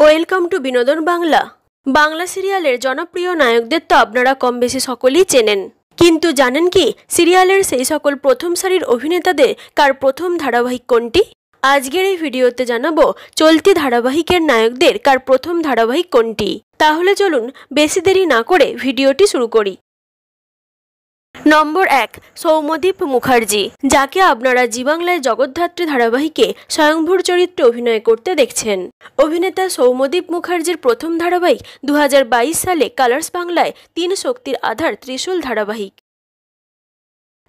Welcome to বিনোদন বাংলা। বাংলা সিরিয়ালের জনপ্রিয় নায়কদের তো আপনারা কম বেশি সকলেই চেনেন, কিন্তু জানেন কি সিরিয়ালের সেই সকল প্রথম সারির অভিনেতাদের কার প্রথম ধারাবাহিক কোনটি? আজকের এই ভিডিওতে জানাবো চলতি ধারাবাহিকের নায়কদের কার প্রথম ধারাবাহিক কোনটি। তাহলে চলুন বেশি দেরি না করে ভিডিওটি শুরু করি। নম্বর 1, সৌম্যদীপ মুখার্জি, যাকে আপনারা জি বাংলায় জগদ্ধাত্রী ধারাবাহিকে স্বয়ংভূর চরিত্রে অভিনয় করতে দেখছেন। অভিনেতা সৌম্যদীপ মুখার্জির প্রথম ধারাবাহিক 2022 সালে কালার্স বাংলায় 3 শক্তির আধার ত্রিশূল ধারাবাহিক।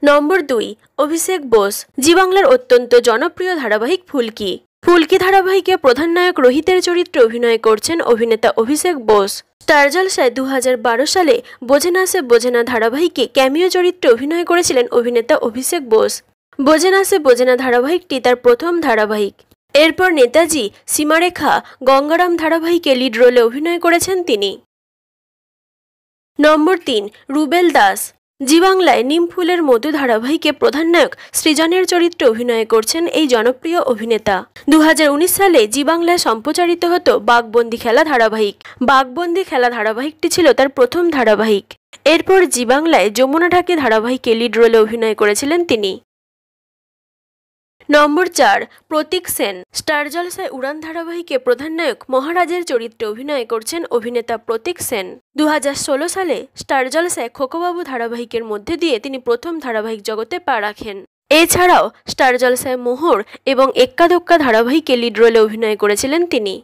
নম্বর 2, অভিষেক বোস, জি বাংলার অত্যন্ত জনপ্রিয় ধারাবাহিক ফুলকি। ফুলকি ধারাবাহিকে প্রধান নায়ক রোহিতের চরিত্রে অভিনয় করছেন অভিনেতা অভিষেক বোস। স্টার জলসায় 2012 সালে বোঝে না সে বোঝে না ধারাবাহিকে ক্যামিও চরিত্রে অভিনয় করেছিলেন অভিনেতা অভিষেক বোস। বোঝে না সে বোঝে না ধারাবাহিকটি তার প্রথম ধারাবাহিক। এরপর নেতাজি, সীমারেখা, গঙ্গারাম ধারাবাহিকে লিড রোলে অভিনয় করেছেন তিনি। নম্বর 3, রুবেল দাস, জি বাংলায় নিমফুলের মধু ধারাবাহিকে প্রধান নায়ক সৃজনের চরিত্রে অভিনয় করছেন এই জনপ্রিয় অভিনেতা। 2019 সালে জি বাংলায় সম্প্রচারিত হতো বাঘবন্দি খেলা ধারাবাহিক। বাঘবন্দি খেলা ধারাবাহিকটি ছিল তার প্রথম ধারাবাহিক। এরপর জি বাংলায় যমুনা ঢাকি ধারাবাহিকে লিড রোলে অভিনয় করেছিলেন তিনি। নম্বর 4, প্রতীক সেন, স্টার জলসায় উড়ান ধারাবাহিকে প্রধান নায়ক মহারাজের চরিত্রে অভিনয় করছেন অভিনেতা প্রতীক সেন। 2016 সালে স্টার জলসায় খোকোবাবু ধারাবাহিকের মধ্যে দিয়ে তিনি প্রথম ধারাবাহিক জগতে পা রাখেন। এছাড়াও স্টার জলসায় মোহর এবং এক্কা দোক্কা ধারাবাহিকে লিড রোলে অভিনয় করেছিলেন তিনি।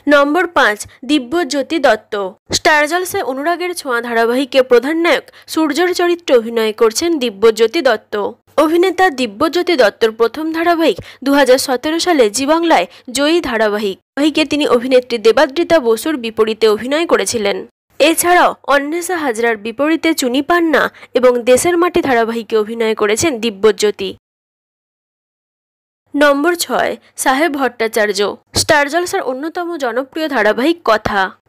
নম্বর 5, দিব্যজ্যোতি দত্ত, স্টার জলসায় অনুরাগের ছোঁয়া ধারাবাহিকে প্রধান নায়ক সূর্যর চরিত্রে অভিনয় করছেন দিব্যজ্যোতি দত্ত। অভিনেতা দিব্যজ্যোতি দত্তর প্রথম ধারাবাহিক 2017 সালে জি বাংলায় জয়ী ধারাবাহিকে তিনি অভিনেত্রী দেবাদ্রিতা বসুর বিপরীতে অভিনয় করেছিলেন। এছাড়াও অন্বেষা হাজরার বিপরীতে চুনি পান্না এবং দেশের মাটি ধারাবাহিকে অভিনয় করেছেন দিব্যজ্যোতি। নম্বর 6, সাহেব ভট্টাচার্য, স্টার জলসার অন্যতম জনপ্রিয় ধারাবাহিক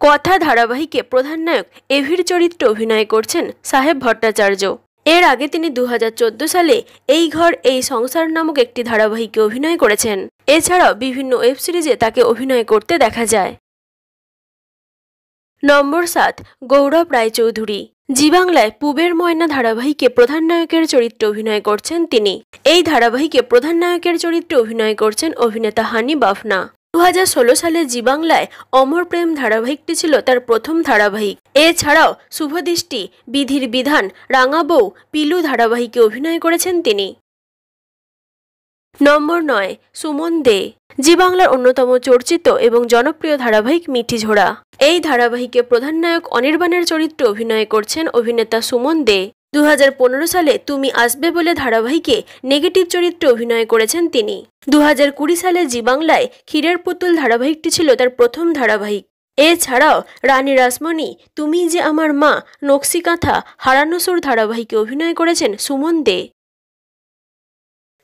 কথা ধারাবাহিকে প্রধান নায়ক এভির চরিত্রে অভিনয় করছেন সাহেব ভট্টাচার্য। এর আগে তিনি 2014 সালে এই ঘর এই সংসার নামক একটি ধারাবাহিকে অভিনয় করেছেন। এছাড়াও বিভিন্ন ওয়েব সিরিজে তাকে অভিনয় করতে দেখা যায়। নম্বর 7, গৌরব রায়চৌধুরী, জি বাংলায় পুবের ময়না ধারাবাহিকে প্রধান নায়কের চরিত্রে অভিনয় করছেন তিনি। এই ধারাবাহিকে প্রধান নায়কের চরিত্রে অভিনয় করছেন অভিনেতা হানি বাফনা। 2016 সালে জি বাংলায় অমর প্রেম ধারাবাহিকটি ছিল তার প্রথম ধারাবাহিক। এছাড়াও শুভদৃষ্টি, বিধির বিধান, রাঙা বউ, পিলু ধারাবাহিকে অভিনয় করেছেন তিনি। নম্বর 9, সুমন দে, জি বাংলার অন্যতম চর্চিত এবং জনপ্রিয় ধারাবাহিক মিঠি ঝোড়া। এই ধারাবাহিকে প্রধান নায়ক অনির্বাণের চরিত্রে অভিনয় করছেন অভিনেতা সুমন দে। 2015 সালে তুমি আসবে বলে ধারাবাহিকে নেগেটিভ চরিত্রে অভিনয় করেছেন তিনি। 2020 সালে জি বাংলায় ক্ষীরের পুতুল ধারাবাহিকটি ছিল তার প্রথম ধারাবাহিক। এছাড়াও রানী রাসমণি, তুমি যে আমার মা, নকশিকাঁথা, হারানো সুর ধারাবাহিকে অভিনয় করেছেন সুমন দে।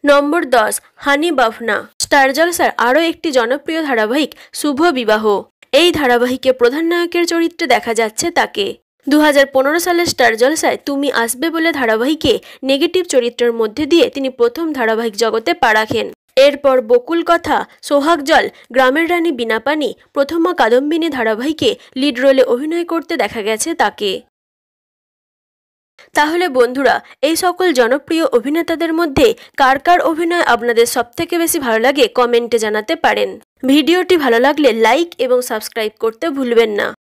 নম্বর 10, হানি বাফনা, স্টার জলসার আরও একটি জনপ্রিয় ধারাবাহিক শুভ বিবাহ। এই ধারাবাহিকে প্রধান নায়কের চরিত্রে দেখা যাচ্ছে তাকে। 2015 সালে স্টার জলসায় তুমি আসবে বলে ধারাবাহিকে নেগেটিভ চরিত্রের মধ্যে দিয়ে তিনি প্রথম ধারাবাহিক জগতে পা রাখেন। এরপর বকুল কথা, সোহাগ জল, গ্রামের রানী বিনাপানি, প্রথমা কাদম্বিনী ধারাবাহিকে লিড রোলে অভিনয় করতে দেখা গেছে তাকে। তাহলে বন্ধুরা, এই সকল জনপ্রিয় অভিনেতাদের মধ্যে কার কার অভিনয় আপনাদের সবথেকে বেশি ভালো লাগে কমেন্টে জানাতে পারেন। ভিডিওটি ভালো লাগলে লাইক এবং সাবস্ক্রাইব করতে ভুলবেন না।